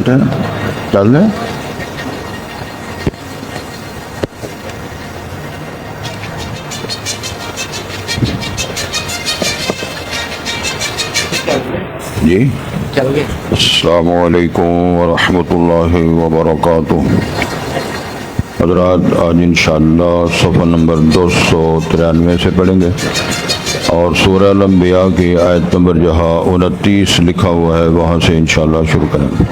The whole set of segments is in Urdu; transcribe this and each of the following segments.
چلتے ہیں چل دیں جی السلام علیکم ورحمۃ اللہ وبرکاتہ۔ حضرات آج انشاءاللہ صفحہ نمبر 293 سے پڑھیں گے اور سورہ الانبیاء کی آیت نمبر جہاں 29 لکھا ہوا ہے وہاں سے انشاءاللہ شروع کریں گے۔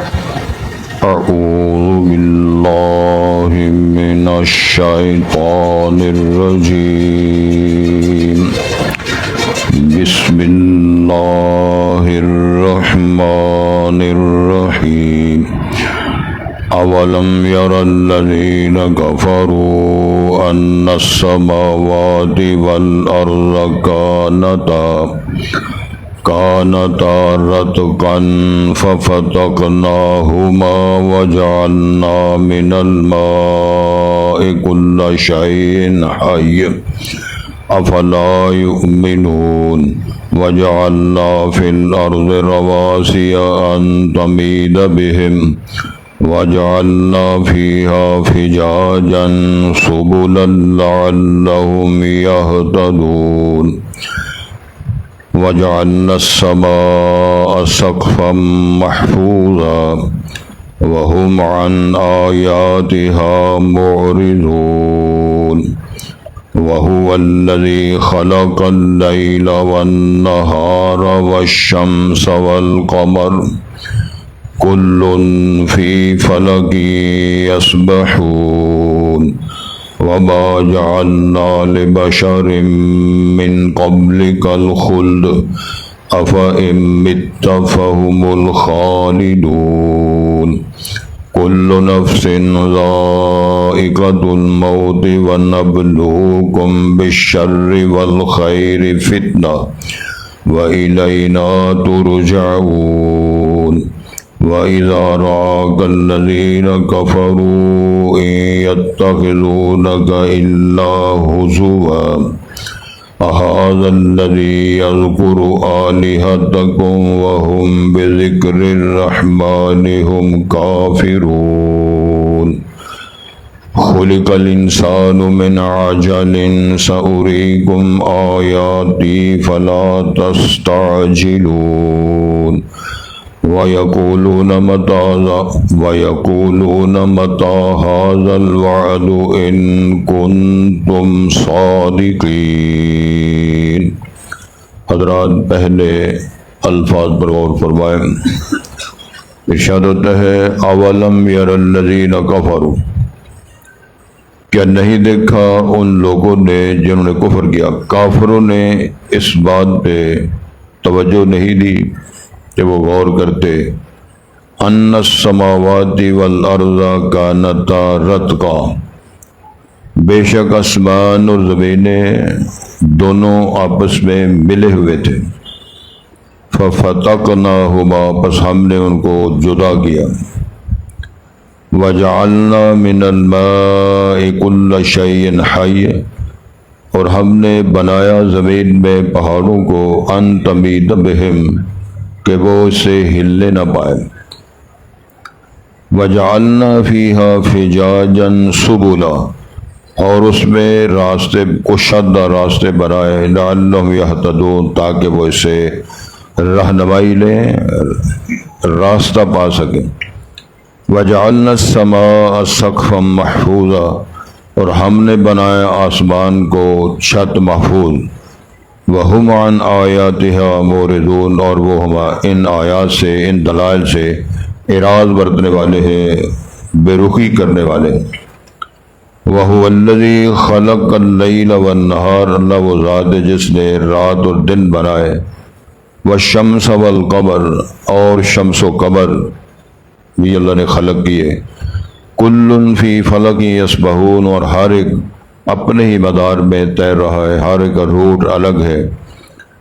اعوذ باللہ من الشیطان الرجیم، بسم اللہ الرحمن الرحیم۔ اولم یر الذین کفروا ان السماوات والارض كانتا رتقا ففتقناهما وجعلنا من الماء كل شيء حي افلا يؤمنون وجعلنا في الارض رواسي ان تميد بهم وجعلنا فيها فجاجا سبلا لعلهم يهتدون وجعلنا السماء سقفا محفوظا وهم عن آياتها معرضون وهو الذي خلق الليل والنهار والشمس والقمر كل في فلك يسبحون وما جعلنا لبشر من قبلك الخلد أفإن مت فهم الخالدون كل نفس ذائقة الموت ونبلوكم بالشر والخير فتنة وإلينا ترجعون وَإِذَا رَآكَ الَّذِينَ كَفَرُوا إِن يَتَّخِذُونَكَ إِلَّا هُزُوًا أَهَذَا الَّذِي يَذْكُرُ آلِهَتَكُمْ وَهُمْ بِذِكْرِ الرَّحْمَنِ هُمْ كَافِرُونَ خُلِقَ الْإِنسَانُ مِنْ عَجَلٍ سَأُرِيكُمْ آيَاتِي فَلَا تَسْتَعْجِلُونَ وَيَقُولُونَ مَتَى هَذَا الْوَعْدُ إِن كُنتُمْ صَادِقِينَ۔ حضرات پہلے الفاظ پر غور فرمائیں۔ ارشاد ہوتا ہے اولم یر الذین کفروا، کیا نہیں دیکھا ان لوگوں نے جنہوں نے کفر کیا، کافروں نے اس بات پہ توجہ نہیں دی کہ وہ غور کرتے ان السماوات والارض کانتا رتقا، بے شک آسمان اور زمینیں دونوں آپس میں ملے ہوئے تھے، ففتقناہما، پس ہم نے ان کو جدا کیا، وجعلنا من الماء كل شيء حي، اور ہم نے بنایا زمین میں پہاڑوں کو ان تمید بہم، کہ وہ اسے ہلنے نہ پائے، وجعلنا فیہا فجاجا سبلا، اور اس میں راستے کشادہ راستے بنائے، لعلہم یہتدون، تاکہ وہ اسے رہنمائی لیں، راستہ پا سکیں، وجعلنا السماء سقفا محفوظا، اور ہم نے بنایا آسمان کو چھت محفوظ، وَهُمْ عَنْ آيَاتِهَا مُعْرِضُونَ، اور وہ ہم ان آیات سے، ان دلائل سے اعراض برتنے والے ہیں، بے رخی کرنے والے۔ وَهُوَ الَّذِي خَلَقَ اللَّيْلَ وَالنَّهَارَ، اللہ وہ ذات ہے جس نے رات اور دن بنائے، وَالشَّمْسَ وَالْقَمَرَ، اور شمس و قمر بھی اللہ نے خلق کیے، كُلٌّ فِي فَلَكٍ يَسْبَحُونَ، اور ہر ایک اپنے ہی مدار میں تیر رہا ہے، ہر ایک کا روٹ الگ ہے۔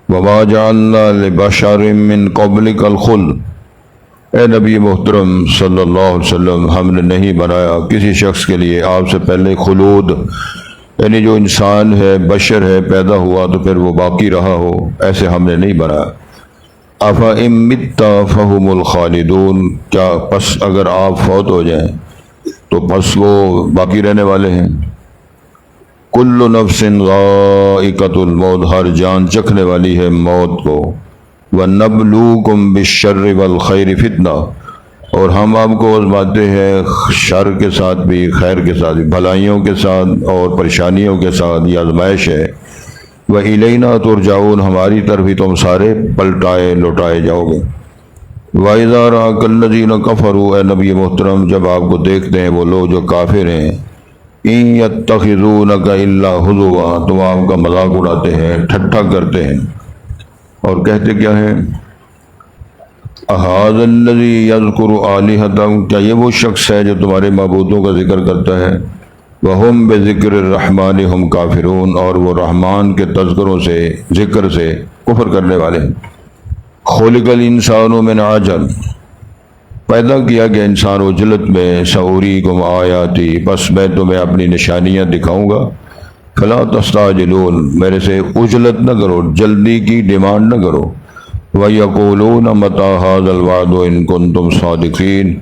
وَمَا جَعَلْنَا لِبَشَرٍ مِّن قَبْلِكَ الْخُلْدَ، اے نبی محترم صلی اللہ علیہ وسلم، ہم نے نہیں بنایا کسی شخص کے لیے آپ سے پہلے خلود، یعنی جو انسان ہے، بشر ہے، پیدا ہوا تو پھر وہ باقی رہا ہو، ایسے ہم نے نہیں بنایا۔ افا ام مت فہم الخالدون، کیا پس اگر آپ فوت ہو جائیں تو پس وہ باقی رہنے والے ہیں؟ کل نفس ذائقۃ الموت، ہر جان چکھنے والی ہے موت کو۔ وَنَبْلُوكُمْ بِالشَّرِّ وَالْخَيْرِ فِتْنَةً، اور ہم آپ کو آزماتے ہیں شر کے ساتھ بھی خیر کے ساتھ بھی، بھلائیوں کے ساتھ اور پریشانیوں کے ساتھ، یہ آزمائش ہے۔ وَإِلَيْنَا تُرْجَعُونَ، ہماری طرف ہی تم سارے پلٹائے لوٹائے جاؤ گے۔ وَإِذَا رَأَكَ الَّذِينَ كَفَرُوا، اے نبی محترم جب آپ کو دیکھتے ہیں وہ لوگ جو کافر ہیں، إِن يَتَّخِذُونَكَ إِلَّا هُزُوًا، تو آپ کا مذاق اڑاتے ہیں، ٹھٹھا کرتے ہیں، اور کہتے کیا ہے؟ أَهَٰذَا الَّذِي يَذْكُرُ آلِهَتَكُمْ، کیا یہ وہ شخص ہے جو تمہارے معبودوں کا ذکر کرتا ہے؟ وَهُمْ بِذِكْرِ الرَّحْمَٰنِ هُمْ كَافِرُونَ، اور وہ رحمان کے تذکروں سے، ذکر سے کفر کرنے والے ہیں۔ خُلِقَ الْإِنسَانُ مِنْ عَجَلٍ، پیدا کیا گیا انسان عجلت میں۔ سَأُرِيكُمْ آیاتی، بس میں تمہیں اپنی نشانیاں دکھاؤں گا۔ فلا تستعجلون، میرے سے عجلت نہ کرو، جلدی کی ڈیمانڈ نہ کرو۔ وَيَقُولُونَ مَتَىٰ هَٰذَا الْوَعْدُ إِن كُنتُمْ صَادِقِينَ،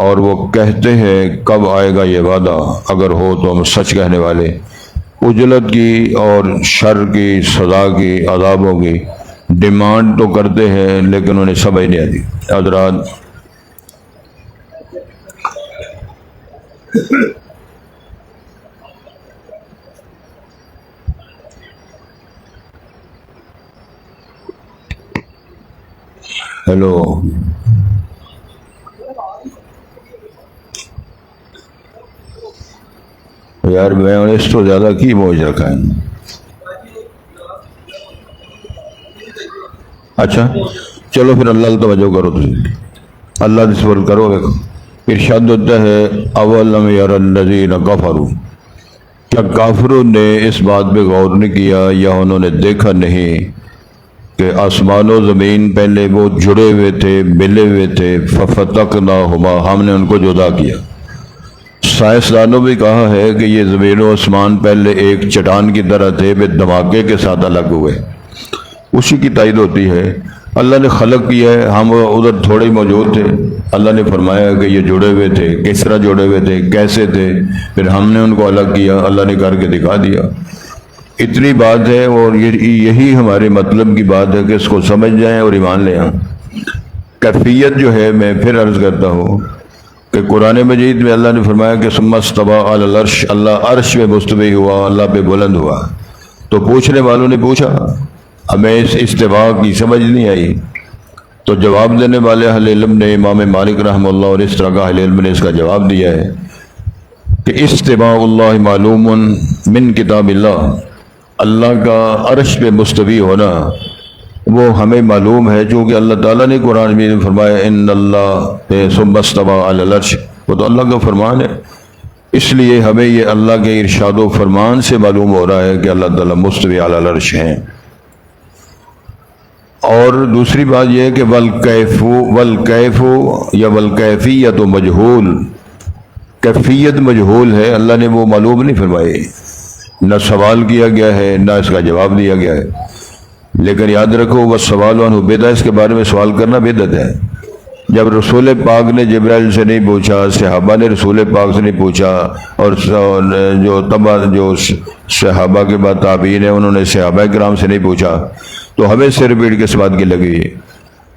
اور وہ کہتے ہیں کب آئے گا یہ وعدہ اگر ہو تو ہم سچ کہنے والے۔ عجلت کی اور شر کی، سزا کی، عذابوں کی ڈیمانڈ تو کرتے ہیں لیکن انہیں سمجھ نہیں آتی۔ حضرات ہیلو، یار میں نے اس تو زیادہ کی موج رکھا ہے۔ اچھا چلو پھر اللہ توجہ کرو، تم اللہ تصور کرو۔ ارشاد ہوتا ہے اولم یر الذین کفروا، کیا کافروں نے اس بات پہ غور نہیں کیا یا انہوں نے دیکھا نہیں کہ آسمان و زمین پہلے وہ جڑے ہوئے تھے، ملے ہوئے تھے، ففتقناہما، ہم نے ان کو جدا کیا۔ سائنسدانوں بھی کہا ہے کہ یہ زمین و آسمان پہلے ایک چٹان کی طرح تھے، پھر دھماکے کے ساتھ الگ ہوئے، اسی کی تائید ہوتی ہے۔ اللہ نے خلق کیا ہے، ہم ادھر تھوڑے ہی موجود تھے، اللہ نے فرمایا کہ یہ جڑے ہوئے تھے، کس طرح جڑے ہوئے تھے، کیسے تھے، پھر ہم نے ان کو الگ کیا، اللہ نے کر کے دکھا دیا۔ اتنی بات ہے، اور یہی ہمارے مطلب کی بات ہے کہ اس کو سمجھ جائیں اور ایمان لے آئیں۔ کیفیت جو ہے میں پھر عرض کرتا ہوں کہ قرآن مجید میں اللہ نے فرمایا کہ ثم استوى علی العرش، اللہ عرش میں مستوی ہوا، اللہ پہ بلند ہوا۔ تو پوچھنے والوں نے پوچھا، ہمیں اس استوا کی سمجھ نہیں آئی، تو جواب دینے والے اہل علم نے، امام مالک رحمہ اللہ اور اس طرح کا اہل علم نے اس کا جواب دیا ہے کہ استواء اللہ معلوم من کتاب اللہ، اللہ کا عرش پہ مستوی ہونا وہ ہمیں معلوم ہے، چونکہ اللہ تعالیٰ نے قرآن میں فرمایا ان اللہ ثم استوى علی العرش، وہ تو اللہ کا فرمان ہے، اس لیے ہمیں یہ اللہ کے ارشاد و فرمان سے معلوم ہو رہا ہے کہ اللہ تعالیٰ مستوی علی العرش ہیں۔ اور دوسری بات یہ ہے کہ والکیف یا والکیفیت مجہول، کیفیت مجہول ہے، اللہ نے وہ معلوم نہیں فرمائی، نہ سوال کیا گیا ہے نہ اس کا جواب دیا گیا ہے۔ لیکن یاد رکھو وہ سوال عنہ بدعت، اس کے بارے میں سوال کرنا بدعت ہے۔ جب رسول پاک نے جبرائیل سے نہیں پوچھا، صحابہ نے رسول پاک سے نہیں پوچھا، اور جو صحابہ کے بعد تابعین ہیں انہوں نے صحابہ کرام سے نہیں پوچھا، تو ہمیں سر پیٹ کس بات کی لگی؟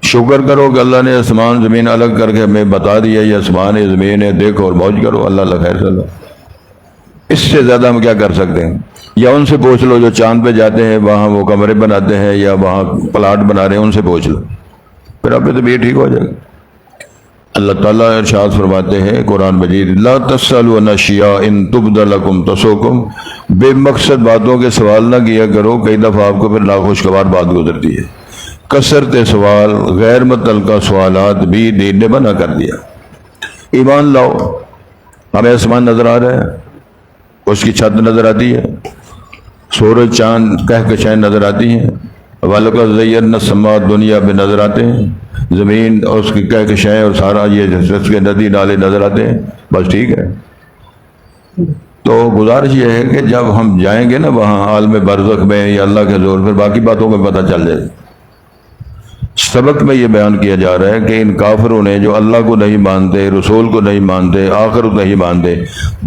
شکر کرو کہ اللہ نے آسمان زمین الگ کر کے ہمیں بتا دیا یہ آسمان ہے زمین ہے، دیکھو اور موج کرو، اللہ خیر چلو۔ اس سے زیادہ ہم کیا کر سکتے ہیں؟ یا ان سے پوچھ لو جو چاند پہ جاتے ہیں، وہاں وہ کمرے بناتے ہیں یا وہاں پلاٹ بنا رہے ہیں، ان سے پوچھ لو، پھر آپ کی طبیعت ٹھیک ہو جائے گا۔ اللہ تعالیٰ ارشاد فرماتے ہیں قرآن مجید لا تسألوا عن اشیاء ان تبد لکم تسؤکم، بے مقصد باتوں کے سوال نہ کیا کرو، کئی دفعہ آپ کو پھر ناخوشگوار بات گزرتی ہے۔ کثرت سوال، غیر متعلقہ سوالات بھی دین نے منع کر دیا۔ ایمان لاؤ، ہمیں آسمان نظر آ رہا ہے، اس کی چھت نظر آتی ہے، سورج چاند کہکشائیں نظر آتی ہیں، وَلَقَدْ زَيَّنَّا السَّمَاءَ دنیا پہ نظر آتے ہیں، زمین اور اس کی کہکشائیں اور سارا یہ اس کے ندی نالے نظر آتے ہیں، بس ٹھیک ہے۔ تو گزارش یہ ہے کہ جب ہم جائیں گے نا وہاں عالم برزخ میں یا اللہ کے زور، پھر باقی باتوں کا پتہ چل جائے۔ سبق میں یہ بیان کیا جا رہا ہے کہ ان کافروں نے جو اللہ کو نہیں مانتے، رسول کو نہیں مانتے، آخرت نہیں مانتے،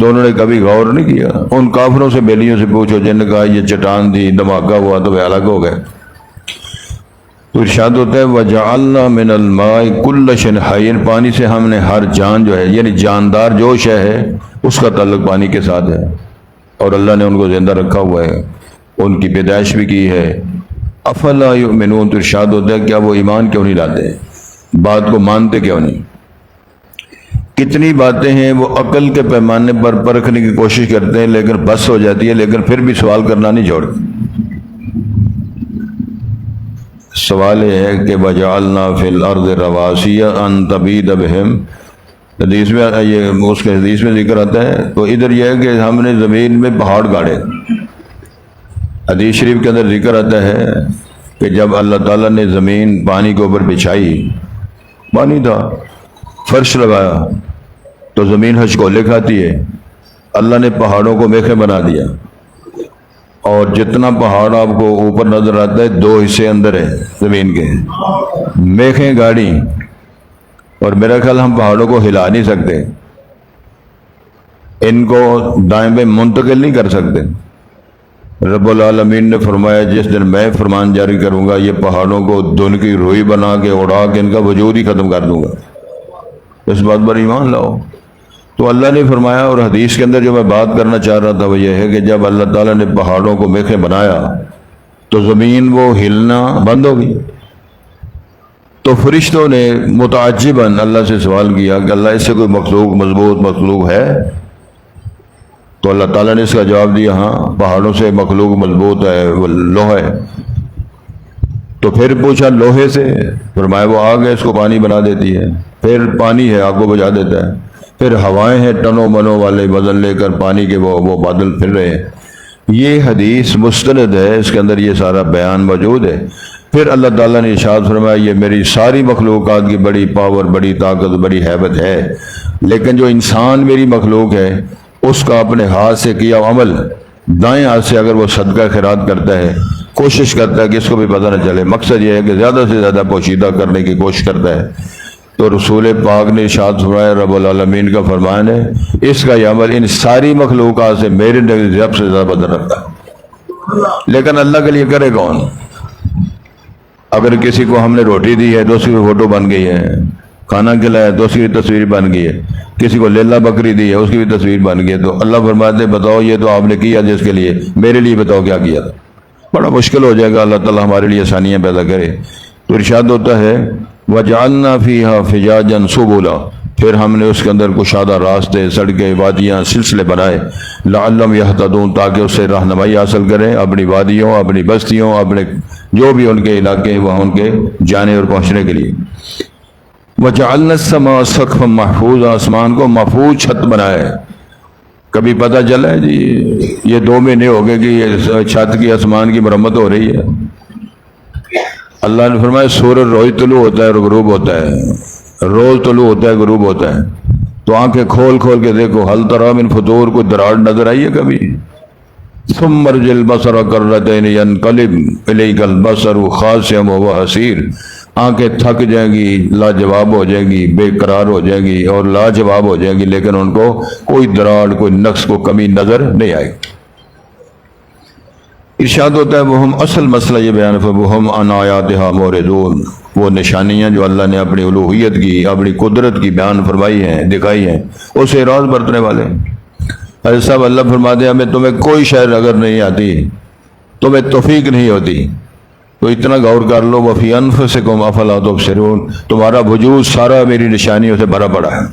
تو انہوں نے کبھی غور نہیں کیا۔ ان کافروں سے، بیلیوں سے پوچھو جن نے کہا یہ چٹان تھی، دھماکہ ہوا تو وہ الگ ہو گئے۔ تو ارشاد ہوتا ہے وَجَعَلْنَا مِنَ الْمَاءِ كُلَّ شَيْءٍ حَيٍّ، پانی سے ہم نے ہر جان جو ہے، یعنی جاندار جو شے ہے اس کا تعلق پانی کے ساتھ ہے، اور اللہ نے ان کو زندہ رکھا ہوا ہے، ان کی پیدائش بھی کی ہے۔ افلا یؤمنون، تو ارشاد ہوتا ہے کیا وہ ایمان کیوں نہیں لاتے، بات کو مانتے کیوں نہیں؟ کتنی باتیں ہیں وہ عقل کے پیمانے پر پرکھنے کی کوشش کرتے ہیں لیکن بس ہو جاتی ہے، لیکن پھر بھی سوال کرنا نہیں چھوڑتے۔ سوال یہ ہے کہ وَجَعَلْنَا فِي الْأَرْضِ رَوَاسِيَ أَن تَمِيدَ بِهِمْ، حدیث میں یہ اس کے حدیث میں ذکر آتا ہے، تو ادھر یہ ہے کہ ہم نے زمین میں پہاڑ گاڑے۔ حدیث شریف کے اندر ذکر آتا ہے کہ جب اللہ تعالیٰ نے زمین پانی کے اوپر بچھائی، پانی تھا، فرش لگایا، تو زمین ہچکولے کھاتی ہے، اللہ نے پہاڑوں کو میخیں بنا دیا، اور جتنا پہاڑ آپ کو اوپر نظر آتا ہے 2 حصے اندر ہے زمین کے، میخیں گاڑی، اور میرا خیال ہم پہاڑوں کو ہلا نہیں سکتے، ان کو دائیں بائیں منتقل نہیں کر سکتے۔ رب العالمین نے فرمایا جس دن میں فرمان جاری کروں گا یہ پہاڑوں کو دھن کی روئی بنا کے اڑا کے ان کا وجود ہی ختم کر دوں گا، اس بات پر ایمان لاؤ۔ تو اللہ نے فرمایا، اور حدیث کے اندر جو میں بات کرنا چاہ رہا تھا وہ یہ ہے کہ جب اللہ تعالیٰ نے پہاڑوں کو میخیں بنایا تو زمین وہ ہلنا بند ہو گئی، تو فرشتوں نے متعجباً اللہ سے سوال کیا کہ اللہ اس سے کوئی مخلوق مضبوط مخلوق ہے؟ تو اللہ تعالیٰ نے اس کا جواب دیا ہاں، پہاڑوں سے مخلوق مضبوط ہے، وہ لوہا ہے۔ تو پھر پوچھا لوہے سے، فرمایا وہ آگ ہے اس کو پانی بنا دیتی ہے، پھر پانی ہے آگ کو بجھا دیتا ہے، پھر ہوائیں ہیں ٹنوں منوں والے وزن لے کر پانی کے وہ بادل پھر رہے ہیں۔ یہ حدیث مستند ہے، اس کے اندر یہ سارا بیان موجود ہے۔ پھر اللہ تعالیٰ نے ارشاد فرمایا یہ میری ساری مخلوقات کی بڑی پاور، بڑی طاقت، بڑی ہیبت ہے، لیکن جو انسان میری مخلوق ہے اس کا اپنے ہاتھ سے کیا عمل، دائیں ہاتھ سے اگر وہ صدقہ خیرات کرتا ہے، کوشش کرتا ہے کہ اس کو بھی پتہ نہ چلے، مقصد یہ ہے کہ زیادہ سے زیادہ پوشیدہ کرنے کی کوشش کرتا ہے، تو رسول پاک نے ارشاد فرمایا، رب العالمین کا فرمان ہے اس کا یہ عمل ان ساری مخلوقات سے میرے نزدیک سب سے زیادہ بدل رکھتا ہے۔ لیکن اللہ کے لیے کرے کون؟ اگر کسی کو ہم نے روٹی دی ہے تو اس کی فوٹو بن گئی ہے، کھانا کھلایا تو اس کی بھی تصویر بن گئی ہے، کسی کو لیلا بکری دی ہے اس کی بھی تصویر بن گئی ہے، تو اللہ فرماتے بتاؤ یہ تو آپ نے کیا جس کے لیے، میرے لیے بتاؤ کیا کیا تھا؟ بڑا مشکل ہو جائے گا، اللہ تعالیٰ ہمارے لیے آسانیاں پیدا کرے۔ تو ارشاد ہوتا ہے وَجَعَلْنَا فِيهَا فِجَاجًا سُبُلًا، پھر ہم نے اس کے اندر کشادہ راستے، سڑکیں، وادیاں، سلسلے بنائے، لعلہم یہتدون، تاکہ اس سے رہنمائی حاصل کریں اپنی وادیوں، اپنی بستیوں، اپنے جو بھی ان کے علاقے وہاں ان کے جانے اور پہنچنے کے لیے۔ وَجَعَلْنَا السَّمَاءَ سَقْفًا مَحْفُوظًا، آسمان کو محفوظ چھت بنائے۔ کبھی پتہ چلا ہے جی یہ 2 مہینے ہو گئے کہ یہ چھت کی آسمان کی مرمت ہو رہی ہے؟ اللہ نے فرمایا سورج روز طلوع ہوتا ہے اور غروب ہوتا ہے، روز طلوع ہوتا ہے غروب ہوتا ہے، تو آنکھیں کھول کھول کے دیکھو، ہل تری من فطور، کوئی دراڑ نظر آئی ہے کبھی؟ ثم ارجع البصر کرتین ینقلب الیک البصر خاسئا وهو حسیر، آنکھیں تھک جائیں گی، لاجواب ہو جائیں گی، بے قرار ہو جائیں گی اور لاجواب ہو جائیں گی، لیکن ان کو کوئی دراڑ، کوئی نقص، کوئی کمی نظر نہیں آئے گی۔ ارشاد ہوتا ہے وہ ہم، اصل مسئلہ یہ بیان ہے وہ ہم عن آیاتہا معرضون، وہ نشانیاں جو اللہ نے اپنی الوہیت کی، اپنی قدرت کی بیان فرمائی ہیں، دکھائی ہیں، اسے اعراض برتنے والے۔ حضرت صاحب اللہ فرماتے ہیں ہمیں تمہیں کوئی شے اگر نہیں آتی، تمہیں توفیق نہیں ہوتی تو اتنا غور کر لو، وفی انفسکم افلا تبصرون، تمہارا وجود سارا میری نشانیوں سے بھرا پڑا ہے۔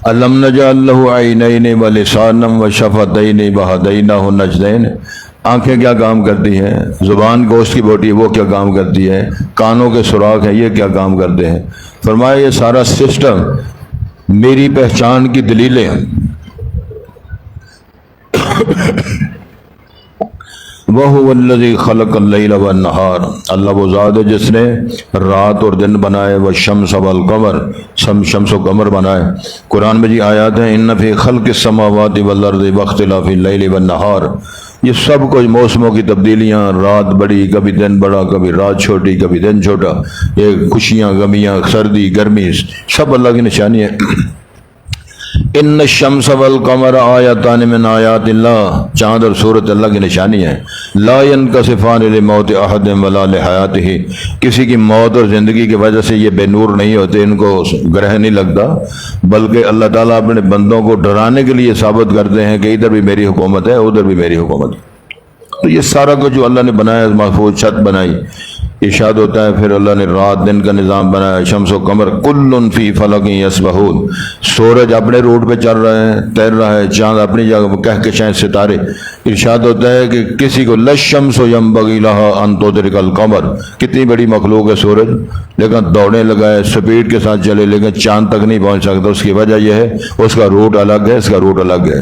الم نجعل لہ عینین ولسانا وشفتین وہدیناہ النجدین، آنکھیں کیا کام کرتی ہیں، زبان گوشت کی بوٹی وہ کیا کام کرتی ہے، کانوں کے سوراخ ہیں یہ کیا کام کرتے ہیں؟ فرمایا یہ سارا سسٹم میری پہچان کی دلیلیں ہیں۔ وَهُوَ الَّذِي خَلَقَ اللَّيْلَ وَالنَّهَارَ، اللہ وہ ذات ہے جس نے رات اور دن بنائے، وَالشَّمْسَ وَالْقَمَرَ، شمس و قمر بنائے۔ قرآن میں جی آیات ہیں، إِنَّ فِي خَلْقِ السَّمَاوَاتِ وَالْأَرْضِ وَاخْتِلَافِ اللَّيْلِ وَالنَّهَارِ یہ سب کچھ موسموں کی تبدیلیاں، رات بڑی، کبھی دن بڑا، کبھی رات چھوٹی، کبھی دن چھوٹا، یہ خوشیاں غمیاں، سردی گرمی، سب اللہ کی نشانی ہے۔ ان الشمس والقمر آیاتان من آیات اللہ، چاند اور سورج اللہ کی نشانی ہے۔ لا ينکسفان لموت احد ولا لحیاتہ، کسی کی موت اور زندگی کی وجہ سے یہ بے نور نہیں ہوتے، ان کو گرہ نہیں لگتا، بلکہ اللہ تعالیٰ اپنے بندوں کو ڈرانے کے لیے ثابت کرتے ہیں کہ ادھر بھی میری حکومت ہے، ادھر بھی میری حکومت ہے۔ تو یہ سارا کچھ جو اللہ نے بنایا، محفوظ چھت بنائی، ارشاد ہوتا ہے پھر اللہ نے رات دن کا نظام بنایا، شمس و قمر کل فی فلک یسبحون، سورج اپنے روٹ پہ چل رہا ہے، تیر رہا ہے، چاند اپنی جگہ، کہکشائیں ستارے۔ ارشاد ہوتا ہے کہ کسی کو للشمس ینبغی لها ان تدرک القمر، کتنی بڑی مخلوق ہے سورج، لیکن دوڑنے لگا ہے، سپیڈ کے ساتھ چلے، لیکن چاند تک نہیں پہنچ سکتا۔ اس کی وجہ یہ ہے اس کا روٹ الگ ہے، اس کا روٹ الگ ہے،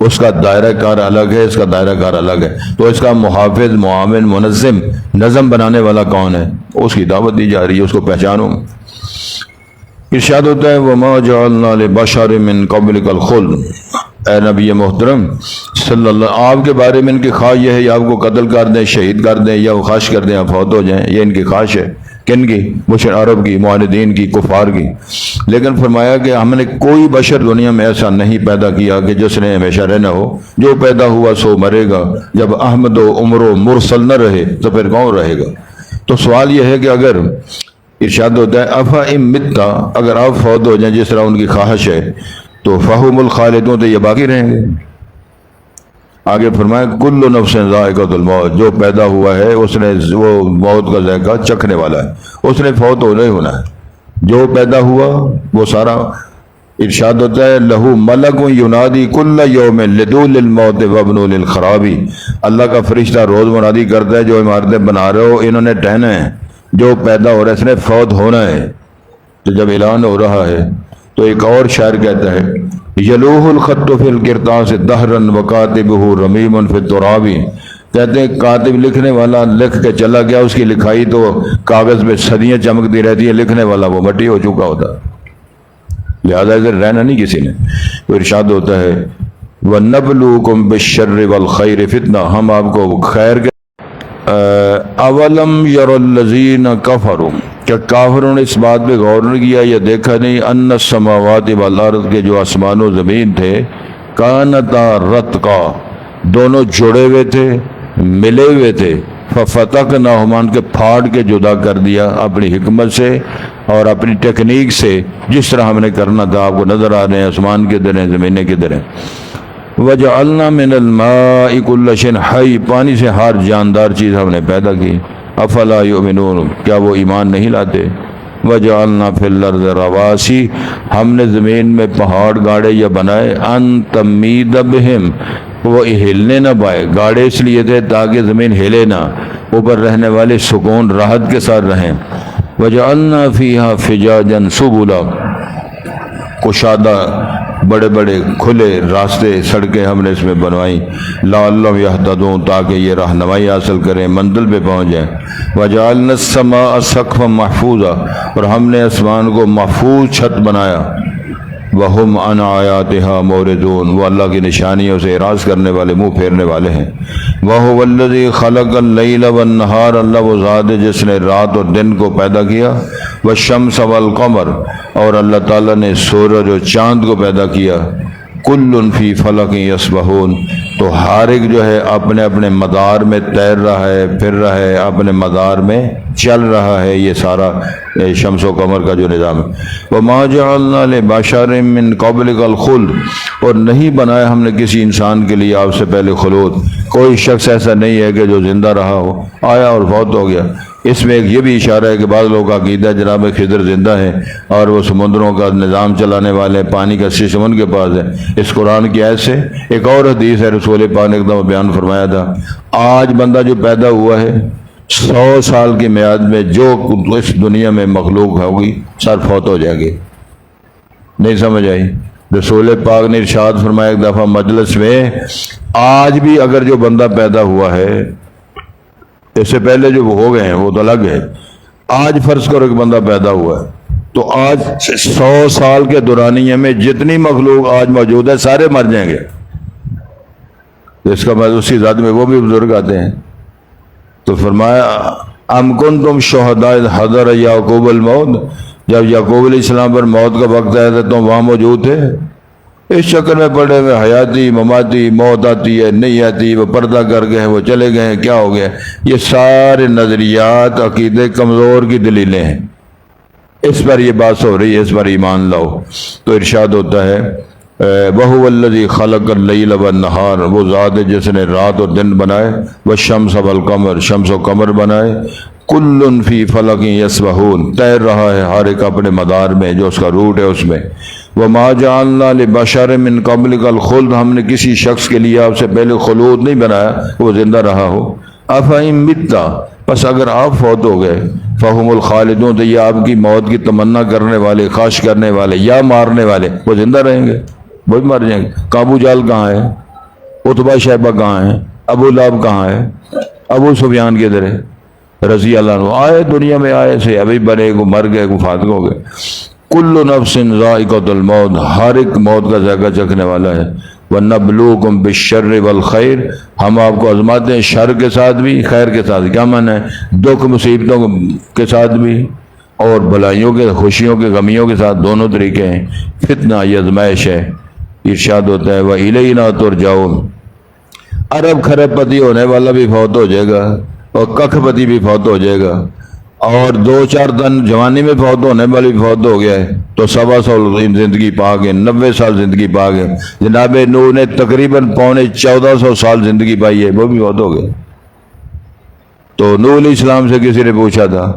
اس کا دائرہ کار الگ ہے، اس کا دائرہ کار الگ ہے۔ تو اس کا محافظ، معاون، منظم، نظم بنانے والا کون ہے، اس کی دعوت دی جا رہی ہے، اس کو پہچانو۔ ارشاد ہوتا ہے وَمَا جَعَلْنَا لِبَشَرٍ مِّن قَبْلِكَ الْخُلْدَ، اے نبی محترم صلی اللہ، آپ کے بارے میں ان کی خواہش یہ ہے یا آپ کو قتل کر دیں، شہید کر دیں، یا وہ خواہش کر دیں آپ فوت ہو جائیں، یہ ان کی خواہش ہے۔ کن کی؟ مشرک عرب کی، معاندین کی، کفار کی۔ لیکن فرمایا کہ ہم نے کوئی بشر دنیا میں ایسا نہیں پیدا کیا کہ جس نے ہمیشہ رہنا ہو، جو پیدا ہوا سو مرے گا، جب احمد و عمر و مرسل نہ رہے تو پھر کون رہے گا؟ تو سوال یہ ہے کہ اگر ارشاد ہوتا ہے افا امتا، اگر آپ فوت ہو جائیں جس طرح ان کی خواہش ہے، تو فہم الخالدون، تو یہ باقی رہیں گے۔ آگے فرمایا کل نفس ذائقۃ الموت، جو پیدا ہوا ہے اس نے وہ موت کا ذائقہ چکھنے والا ہے، اس نے فوت ہونا ہی ہونا ہے، جو پیدا ہوا وہ سارا۔ ارشاد ہوتا ہے لہو ملک ینادی کل یوم لدول الموت وابن للخراب، اللہ کا فرشتہ روز منادی کرتا ہے جو عمارتیں بنا رہے ہو انہوں نے ٹہنا ہے، جو پیدا ہو رہا ہے اس نے فوت ہونا ہے۔ تو جب اعلان ہو رہا ہے تو ایک اور شاعر کہتا ہے یلوہ الخط فی القرطاس دہرا وکاتبہ رمیم فی التراب، کہتے ہیں کاتب لکھنے والا لکھ کے چلا گیا، اس کی لکھائی تو کاغذ میں صدیاں چمکتی رہتی ہے، لکھنے والا وہ مٹی ہو چکا ہوتا، لہذا ادھر رہنا نہیں کسی نے۔ تو ارشاد ہوتا ہے وَنَبْلُوكُمْ بِالشَّرِّ وَالْخَيْرِ فِتْنَةً، ہم آپ کو خیر کے اولم یر الذین کفروا، کیا کافروں نے اس بات پہ غور نہیں کیا یا دیکھا نہیں ان السماوات والارض کے جو آسمان و زمین تھے کانتا رتقا، دونوں جڑے ہوئے تھے، ملے ہوئے تھے، ففتقناہما، ان کے پھاڑ کے جدا کر دیا اپنی حکمت سے اور اپنی ٹیکنیک سے، جس طرح ہم نے کرنا تھا۔ آپ کو نظر آ رہے ہیں آسمان کے دریں، زمینیں کے دریں۔ وَجَعَلْنَا مِنَ الْمَاءِ كُلَّ شَيْءٍ حَيٍّ، پانی سے ہر جاندار چیز ہم نے پیدا کی۔ افلا یؤمنون، کیا وہ ایمان نہیں لاتے؟ وَجَعَلْنَا فِي الْأَرْضِ رَوَاسِيَ، ہم نے زمین میں پہاڑ گاڑے یا بنائے، أَن تَمِيدَ بِهِمْ، وہ ہلنے نہ پائے، گاڑے اس لیے تھے تاکہ زمین ہلے نہ، اوپر رہنے والے سکون راحت کے ساتھ رہیں۔ وَجَعَلْنَا فِيهَا فِجَاجًا سُبُلًا، کشادہ بڑے بڑے کھلے راستے، سڑکیں ہم نے اس میں بنوائیں، لعلہم یہتدون، تاکہ یہ رہنمائی حاصل کریں، منزل پہ پہنچ جائیں۔ وجعلنا السماء سقفا محفوظا، اور ہم نے آسمان کو محفوظ چھت بنایا۔ وہم عن آیاتہا موردون، وہ اللہ کی نشانیوں سے اعراض کرنے والے، منہ پھیرنے والے ہیں۔ وہو الذی خلق اللیل والنہار، اللہ وہ ذات ہے جس نے رات اور دن کو پیدا کیا۔ والشمس والقمر، اور اللہ تعالیٰ نے سورج اور چاند کو پیدا کیا۔ کل فی فلک یسبحون، تو ہر ایک جو ہے اپنے اپنے مدار میں تیر رہا ہے، پھر رہا ہے، اپنے مدار میں چل رہا ہے، یہ سارا شمس و قمر کا جو نظام ہے۔ وَمَا جَعَلْنَا لِبَشَرٍ مِّن قَبْلِكَ الْخُلْدَ، اور نہیں بنایا ہم نے کسی انسان کے لیے آپ سے پہلے خلود، کوئی شخص ایسا نہیں ہے کہ جو زندہ رہا ہو، آیا اور فوت ہو گیا۔ اس میں ایک یہ بھی اشارہ ہے کہ بعض لوگوں کا عقیدہ جناب خضر زندہ ہے اور وہ سمندروں کا نظام چلانے والے، پانی کا سسٹم ان کے پاس ہے۔ اس قرآن کی آیت سے ایک اور حدیث ہے، رسول پاک نے ایک دفعہ بیان فرمایا تھا، آج بندہ جو پیدا ہوا ہے 100 سال کی میعاد میں جو اس دنیا میں مخلوق ہوگی سر فوت ہو جائے گی۔ نہیں سمجھ آئی؟ رسول پاک نے ارشاد فرمایا ایک دفعہ مجلس میں، آج بھی اگر جو بندہ پیدا ہوا ہے، اس سے پہلے جو ہو گئے ہیں وہ تو الگ ہے، آج فرض کرو کہ بندہ پیدا ہوا ہے تو آج 100 سال کے دورانیے میں جتنی مخلوق آج موجود ہے سارے مر جائیں گے۔ اس کا بعد اسی ذات میں وہ بھی بزرگ آتے ہیں. تو فرمایا ام کنتم شہداء اذ حضر یعقوب الموت، جب یعقوب علیہ السلام پر موت کا وقت آیا تھا تم وہاں موجود تھے؟ اس چکر میں پڑے ہوئے حیاتی مماتی، موت آتی ہے نہیں آتی، وہ پردہ کر گئے وہ چلے گئے کیا ہو گیا. یہ سارے نظریات عقیدے کمزور کی دلیلیں ہیں. اس پر یہ بات ہو رہی ہے، اس پر ایمان لاؤ. تو ارشاد ہوتا ہے وَهُوَ الَّذِي خَلَقَ اللَّيْلَ وَالنَّهَارَ، وہ ذات ہے جس نے رات اور دن بنائے، وَالشَّمْسَ وَالْقَمَرَ، شمس و قمر بنائے، كُلٌّ فِي فَلَكٍ يَسْبَحُونَ، تیر رہا ہے ہر ایک اپنے مدار میں جو اس کا روٹ ہے اس میں. وَمَا جَعَلْنَا لِبَشَرٍ مِّن قَبْلِكَ الْخُلْدَ، ہم نے کسی شخص کے لیے آپ سے پہلے خلود نہیں بنایا وہ زندہ رہا ہو. أَفَإِن مِتَّ، بس اگر آپ فوت ہو گئے، فَهُمُ الْخَالِدُونَ، تو یہ آپ کی موت کی تمنا کرنے والے، خواہش کرنے والے یا مارنے والے وہ زندہ رہیں گے، وہ بھی مر جائیں گے. ابو جہل کہاں ہے؟ عتبہ شیبہ کہاں ہے؟ ابو لہب کہاں ہے؟ ابو سفیان کدھر ہے رضی اللہ عنہ؟ آئے دنیا میں آئے سے ابھی بنے کو مر گئے کو فاتح ہو گئے. کل نفس ذائقۃ الموت، ہر ایک موت کا ذائقہ چکھنے والا ہے. وَنَبْلُوكُمْ بِالشَّرِّ وَالْخَيْرِ، ہم آپ کو آزماتے ہیں شر کے ساتھ بھی خیر کے ساتھ. کیا معنی ہے؟ دکھ مصیبتوں کے ساتھ بھی اور بھلائیوں کے خوشیوں کے غمیوں کے ساتھ، دونوں طریقے ہیں. فتنہ یہ آزمائش ہے. ارشاد ہوتا ہے وَإِلَيْنَا تُرْجَعُونَ، ارب کھرب پتی ہونے والا بھی فوت ہو جائے گا اور ککھ پتی بھی فوت ہو جائے گا، اور 2-4 دن جوانی میں فوت ہونے والی بھی فوت ہو گیا ہے تو 125 زندگی پا گئے، 90 سال زندگی پا گئے. جناب نوح نے تقریباً 1400 سال زندگی پائی ہے، وہ بھی فوت ہو گئے. تو نوح علیہ السلام سے کسی نے پوچھا تھا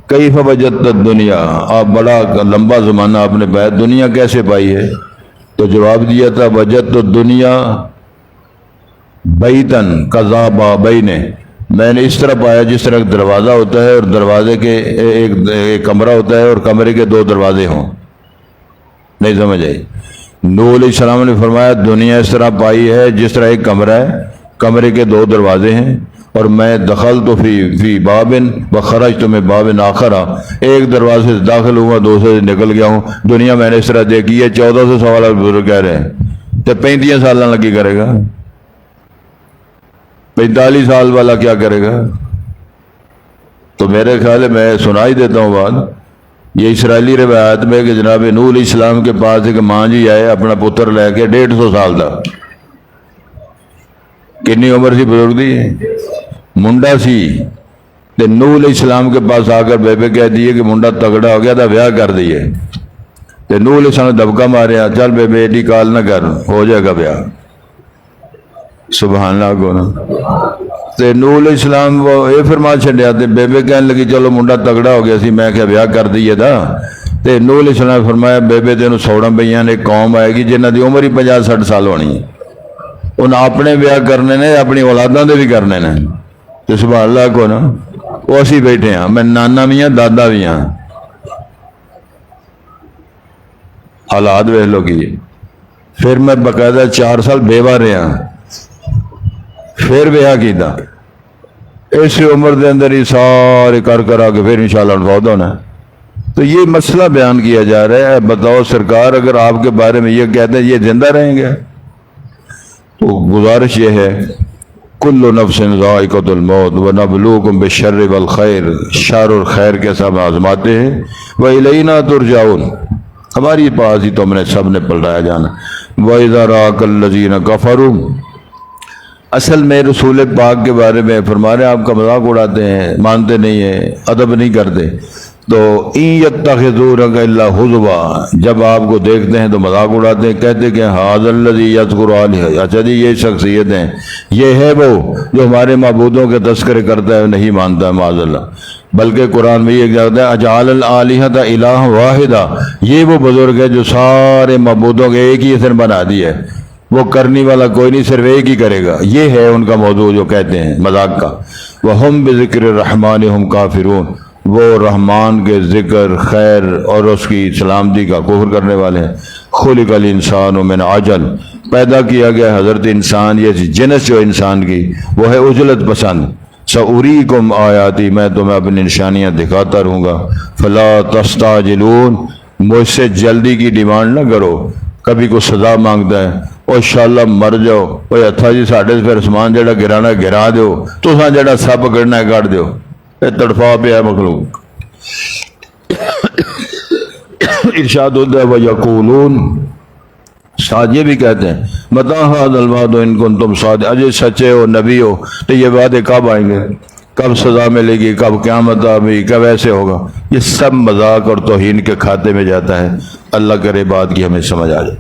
کیف وجدت الدنیا، آپ بڑا لمبا زمانہ آپ نے پایا، دنیا کیسے پائی ہے؟ تو جواب دیا تھا وجدت الدنیا بیتن کذا بابین، میں نے اس طرح پایا جس طرح ایک دروازہ ہوتا ہے اور دروازے کے ایک کمرہ ہوتا ہے اور کمرے کے 2 دروازے ہوں. نہیں سمجھ آئی؟ نوح علیہ السلام نے فرمایا دنیا اس طرح پائی ہے جس طرح ایک کمرہ ہے، کمرے کے 2 دروازے ہیں، اور میں دخل تو فی بابن و خرج تو میں بابن آخرا، ایک دروازے سے داخل ہوا دوسرے سے نکل گیا ہوں. دنیا میں نے اس طرح دیکھی ہے. 1400 سال بزرگ کہہ رہے ہیں تو 35 سال لگی کرے گا، 45 سال والا کیا کرے گا؟ تو میرے خیال ہے میں سنا ہی دیتا ہوں بات. یہ اسرائیلی روایت میں کہ جناب نوح علیہ السلام کے پاس ایک ماں جی آئے اپنا پتر لے کے، 150 سال تھا. کتنی عمر سی بزرگ دی؟ منڈا سی. تو نوح علیہ السلام کے پاس آ کر بیبے کہہ دیے کہ منڈا تگڑا ہو گیا تھا، بیاہ کر دیے. تو نوح علیہ السلام نے دبکا ماریا، چل بیبے ایڈی کال نہ کر، ہو جائے گا بیاہ. سبحان اللہ کو نا. تو نوح علیہ السلام وہ یہ فرما چھڑیا، تے بیبے کہنے لگی چلو منڈا تگڑا ہو گیا سی، میں کیا بیاہ کر دیے تھا. تے نوح علیہ السلام نے فرمایا بیبے تینوں سوڑاں پئیاں نے، قوم آئے گی جنہ دی عمر ہی 50-60 سال ہونی ہے، انہیں اپنے بیاہ کرنے نے اپنی اولاداں دے بھی کرنے نے. تو سبحان اللہ کو نا، وہ اسی بیٹھے ہیں، میں نانا بھی ہاں دادا بھی ہاں. حالات ویکھ لو کی. پھر میں باقاعدہ 4 سال بیوہ رہا، پھر بیاہ کیتا، اس عمر دے اندر ہی سارے کر کرا کے پھر انشاءاللہ فوت ہونا ہے. تو یہ مسئلہ بیان کیا جا رہا ہے. بتاؤ سرکار اگر آپ کے بارے میں یہ کہتے ہیں یہ زندہ رہیں گے؟ تو گزارش یہ ہے کل نفس ذائقۃ الموت ونبلوکم بالشر والخیر، شر اور خیر کے سب آزماتے ہیں. وإلینا ترجعون، ہماری پاس ہی تم نے سب نے پلٹایا جانا. وإذا رآک الذین کفروا، اصل میں رسول پاک کے بارے میں فرما رہے ہیں آپ کا مذاق اڑاتے ہیں، مانتے نہیں ہیں، ادب نہیں کرتے. تو ان یتخذونک الا ہزوا، جب آپ کو دیکھتے ہیں تو مذاق اڑاتے ہیں، کہتے کہ ھذا الذی یذکر آلہۃ، اچھا جی یہ شخصیت ہیں، یہ ہے وہ جو ہمارے معبودوں کے تذکرے کرتا ہے، نہیں مانتا ہے معاذ اللہ. بلکہ قرآن میں یہ کہتا ہے اجعل الآلہۃ الہ واحدہ، یہ وہ بزرگ ہے جو سارے معبودوں کے ایک ہی اسم بنا دی ہے، وہ کرنے والا کوئی نہیں، صرف ایک ہی کرے گا. یہ ہے ان کا موضوع جو کہتے ہیں مذاق کا. وَهُمْ بِذِكْرِ الرَّحْمَنِ هُمْ کافرون، وہ رحمان کے ذکر خیر اور اس کی سلامتی کا کفر کرنے والے ہیں. خلق الانسان من عجل، پیدا کیا گیا حضرت انسان، یہ جنس جو انسان کی وہ ہے عجلت پسند. سأریکم آیاتی، میں تمہیں اپنی نشانیاں دکھاتا رہوں گا. فلا تستعجلون، مجھ سے جلدی کی ڈیمانڈ نہ کرو. کبھی کوئی سزا مانگتا ہے او انشاءاللہ مر جاؤ، اوے ہتھا جی ساڈے پھر سامان جڑا گرانا گرا دیو، تساں جڑا سب کڈنا ہے کڈ دیو، اے تڑفا پیا مخلوق۔ ارشاد ہوتا ہے وَيَقُولُونَ، ساتھ یہ بھی کہتے ہیں مَتَىٰ هَٰذَا الْوَعْدُ إِن كُنتُمْ صَادِقِينَ، اجے سچے ہو نبی ہو تو یہ وعدے کب آئیں گے، کب سزا ملے گی، کب قیامت آئے، کب ایسے ہوگا؟ یہ سب مذاق اور توہین کے کھاتے میں جاتا ہے۔ اللہ کرے بات کی ہمیں سمجھ آ جائے۔